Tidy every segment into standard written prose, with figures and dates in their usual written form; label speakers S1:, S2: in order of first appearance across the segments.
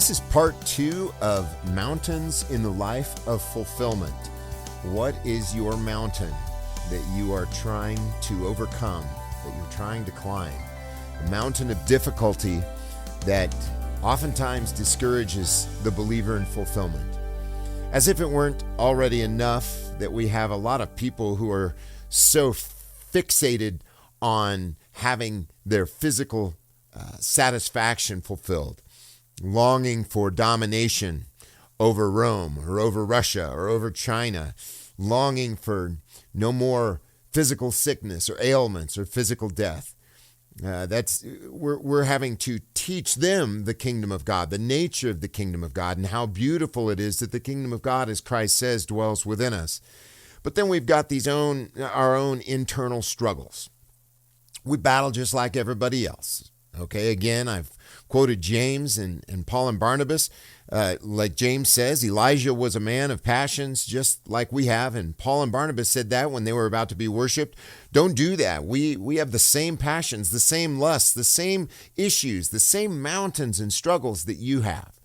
S1: This is part 2 of Mountains in the Life of Fulfillment. What is your mountain that you are trying to overcome, that you're trying to climb? A mountain of difficulty that oftentimes discourages the believer in fulfillment. As if it weren't already enough that we have a lot of people who are so fixated on having their physical satisfaction fulfilled, longing for domination over Rome or over Russia or over China, longing for no more physical sickness or ailments or physical death. We're having to teach them the kingdom of God, the nature of the kingdom of God, and how beautiful it is that the kingdom of God, as Christ says, dwells within us. But then we've got our own internal struggles. We battle just like everybody else. Okay, again, I've quoted James and Paul and Barnabas. Like James says, Elijah was a man of passions just like we have. And Paul and Barnabas said that when they were about to be worshiped. Don't do that. We have the same passions, the same lusts, the same issues, the same mountains and struggles that you have.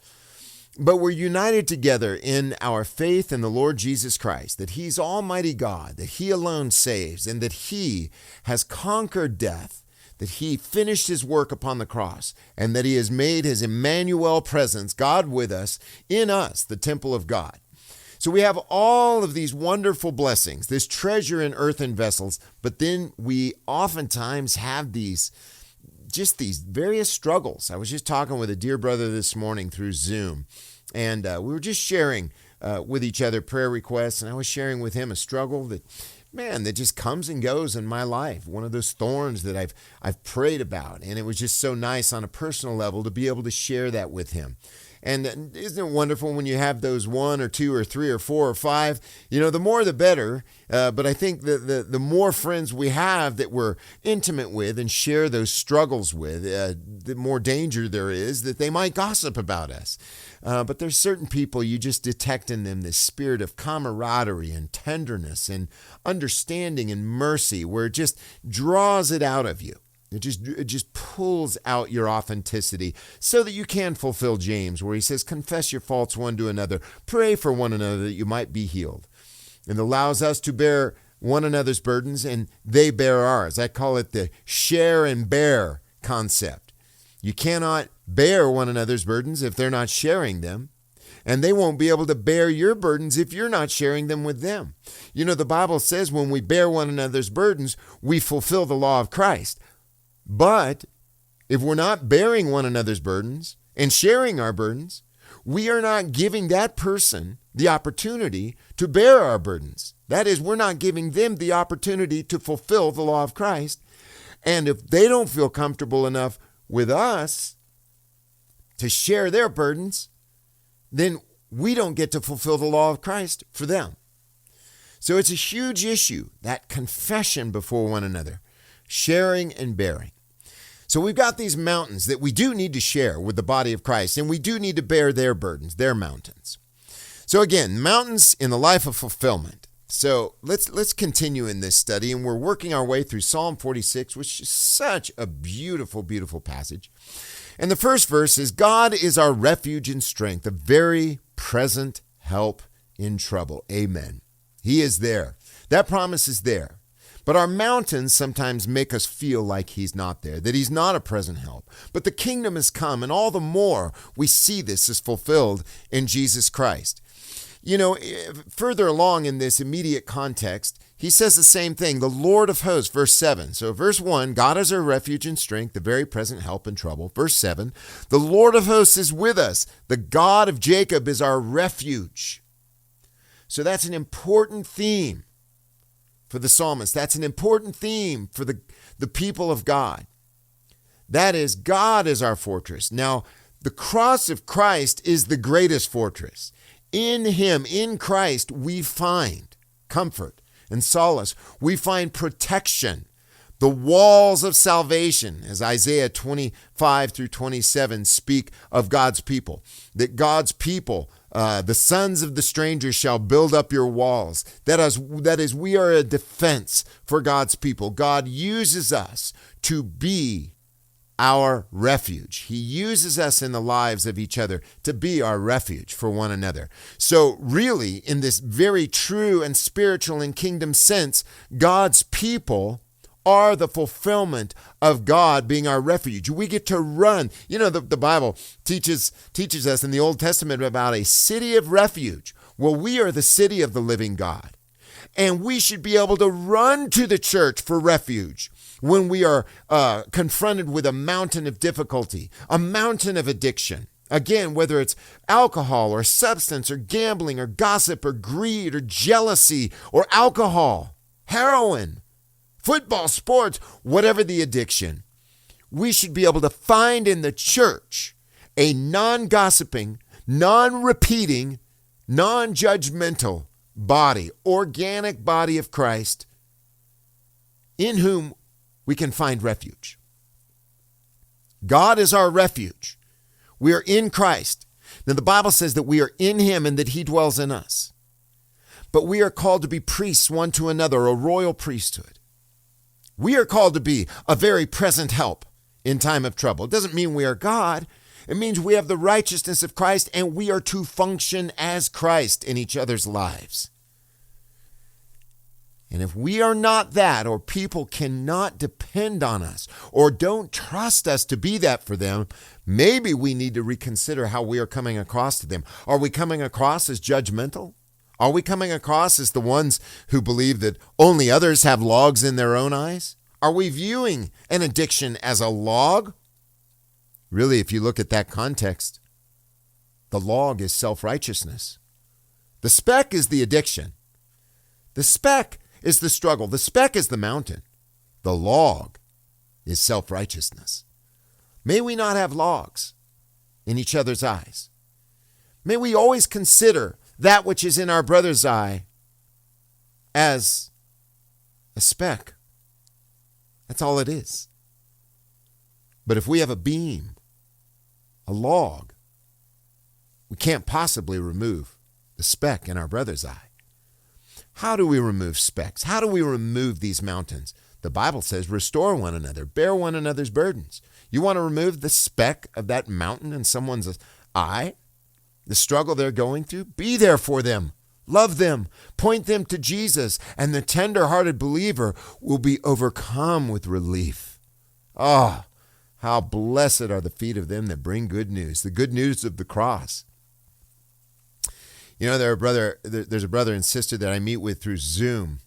S1: But we're united together in our faith in the Lord Jesus Christ, that He's Almighty God, that He alone saves, and that He has conquered death, that He finished His work upon the cross, and that He has made His Emmanuel presence, God with us, in us, the temple of God. So we have all of these wonderful blessings, this treasure in earthen vessels, but then we oftentimes have these various struggles. I was just talking with a dear brother this morning through Zoom, and we were just sharing with each other prayer requests, and I was sharing with him a struggle that just comes and goes in my life. One of those thorns that I've prayed about. And it was just so nice on a personal level to be able to share that with him. And isn't it wonderful when you have those 1 or 2 or 3 or 4 or 5, the more the better. But I think the more friends we have that we're intimate with and share those struggles with, the more danger there is that they might gossip about us. But there's certain people you just detect in them this spirit of camaraderie and tenderness and understanding and mercy where it just draws it out of you. It just pulls out your authenticity so that you can fulfill James where he says, confess your faults one to another, pray for one another that you might be healed. And allows us to bear one another's burdens and they bear ours. I call it the share and bear concept. You cannot bear one another's burdens if they're not sharing them. And they won't be able to bear your burdens if you're not sharing them with them. The Bible says when we bear one another's burdens, we fulfill the law of Christ. But if we're not bearing one another's burdens and sharing our burdens, we are not giving that person the opportunity to bear our burdens. That is, we're not giving them the opportunity to fulfill the law of Christ. And if they don't feel comfortable enough with us to share their burdens, then we don't get to fulfill the law of Christ for them. So it's a huge issue, that confession before one another, sharing and bearing. So we've got these mountains that we do need to share with the body of Christ, and we do need to bear their burdens, their mountains. So again, mountains in the life of fulfillment. So let's continue in this study, and we're working our way through Psalm 46, which is such a beautiful, beautiful passage. And the first verse is, God is our refuge and strength, a very present help in trouble. Amen. He is there. That promise is there. But our mountains sometimes make us feel like He's not there, that He's not a present help. But the kingdom has come, and all the more we see this is fulfilled in Jesus Christ. Further along in this immediate context, he says the same thing, the Lord of hosts, verse 7. So verse 1, God is our refuge and strength, the very present help in trouble. Verse 7, the Lord of hosts is with us. The God of Jacob is our refuge. So that's an important theme for the psalmist. That's an important theme for the people of God. That is, God is our fortress. Now, the cross of Christ is the greatest fortress. In Him, in Christ, we find comfort and solace. We find protection. The walls of salvation, as Isaiah 25 through 27 speak of God's people, that God's people, the sons of the stranger shall build up your walls. That is, we are a defense for God's people. God uses us to be our refuge. He uses us in the lives of each other to be our refuge for one another. So really, in this very true and spiritual and kingdom sense, God's people are the fulfillment of God being our refuge. We get to run. You know, the Bible teaches us in the Old Testament about a city of refuge. Well, we are the city of the living God. And we should be able to run to the church for refuge when we are confronted with a mountain of difficulty, a mountain of addiction. Again, whether it's alcohol or substance or gambling or gossip or greed or jealousy or alcohol, heroin, football, sports, whatever the addiction, we should be able to find in the church a non-gossiping, non-repeating, non-judgmental body, organic body of Christ in whom we can find refuge. God is our refuge. We are in Christ. Now, the Bible says that we are in him and that he dwells in us. But we are called to be priests one to another, a royal priesthood. We are called to be a very present help in time of trouble. It doesn't mean we are God. It means we have the righteousness of Christ and we are to function as Christ in each other's lives. And if we are not that, or people cannot depend on us or don't trust us to be that for them, maybe we need to reconsider how we are coming across to them. Are we coming across as judgmental? Are we coming across as the ones who believe that only others have logs in their own eyes? Are we viewing an addiction as a log? Really, if you look at that context, the log is self-righteousness. The speck is the addiction. The speck is the struggle. The speck is the mountain. The log is self-righteousness. May we not have logs in each other's eyes. May we always consider that which is in our brother's eye as a speck. That's all it is. But if we have a beam, a log, we can't possibly remove the speck in our brother's eye. How do we remove specks? How do we remove these mountains? The Bible says, restore one another, bear one another's burdens. You want to remove the speck of that mountain in someone's eye? The struggle they're going through? Be there for them. Love them. Point them to Jesus, and the tender-hearted believer will be overcome with relief. Ah, how blessed are the feet of them that bring good news, the good news of the cross. You know, there's a brother and sister that I meet with through Zoom,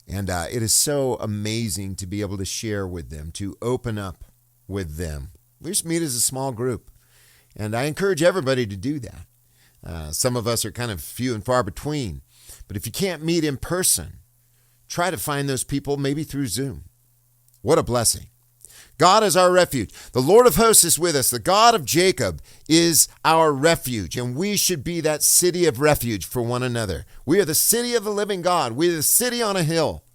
S1: and it is so amazing to be able to share with them, to open up with them. We just meet as a small group, and I encourage everybody to do that. Some of us are kind of few and far between, but if you can't meet in person, try to find those people maybe through Zoom. What a blessing. God is our refuge. The Lord of hosts is with us. The God of Jacob is our refuge, and we should be that city of refuge for one another. We are the city of the living God. We are the city on a hill.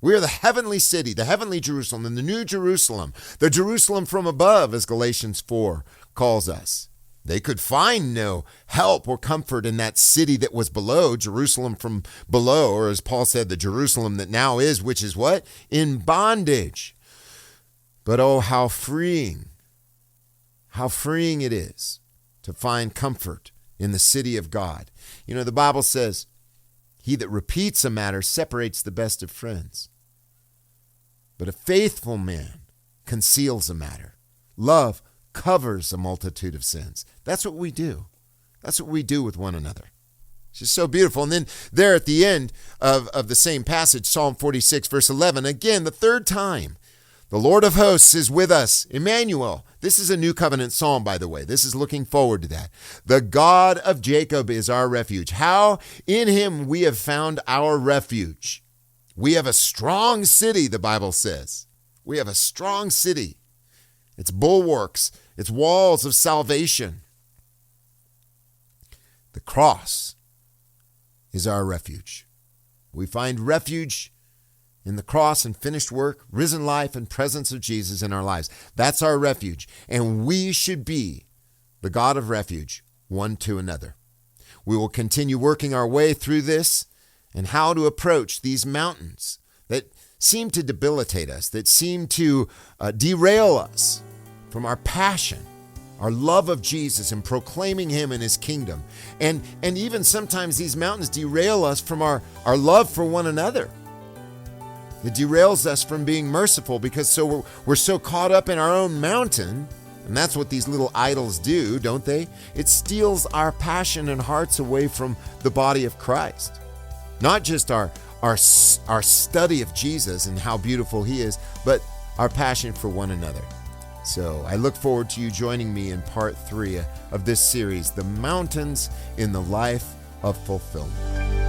S1: We are the heavenly city, the heavenly Jerusalem, and the new Jerusalem, the Jerusalem from above, as Galatians 4 calls us. They could find no help or comfort in that city that was below, Jerusalem from below, or as Paul said, the Jerusalem that now is, which is what? In bondage. But oh, how freeing it is to find comfort in the city of God. You know, the Bible says, he that repeats a matter separates the best of friends. But a faithful man conceals a matter. Love covers a multitude of sins. That's what we do. That's what we do with one another. It's just so beautiful. And then there at the end of the same passage, Psalm 46, verse 11, again, the third time, the Lord of hosts is with us, Emmanuel. This is a new covenant psalm, by the way. This is looking forward to that. The God of Jacob is our refuge. How? In him we have found our refuge. We have a strong city, the Bible says. We have a strong city. Its bulwarks, its walls of salvation. The cross is our refuge. We find refuge in the cross and finished work, risen life, and presence of Jesus in our lives. That's our refuge. And we should be the God of refuge one to another. We will continue working our way through this and how to approach these mountains that seem to debilitate us, that seem to derail us. from our passion, our love of Jesus and proclaiming him and his kingdom. And even sometimes these mountains derail us from our love for one another. It derails us from being merciful because we're so caught up in our own mountain. And that's what these little idols do, don't they? It steals our passion and hearts away from the body of Christ. Not just our study of Jesus and how beautiful he is, but our passion for one another. So I look forward to you joining me in part 3 of this series, The Mountains in the Life of Fulfillment.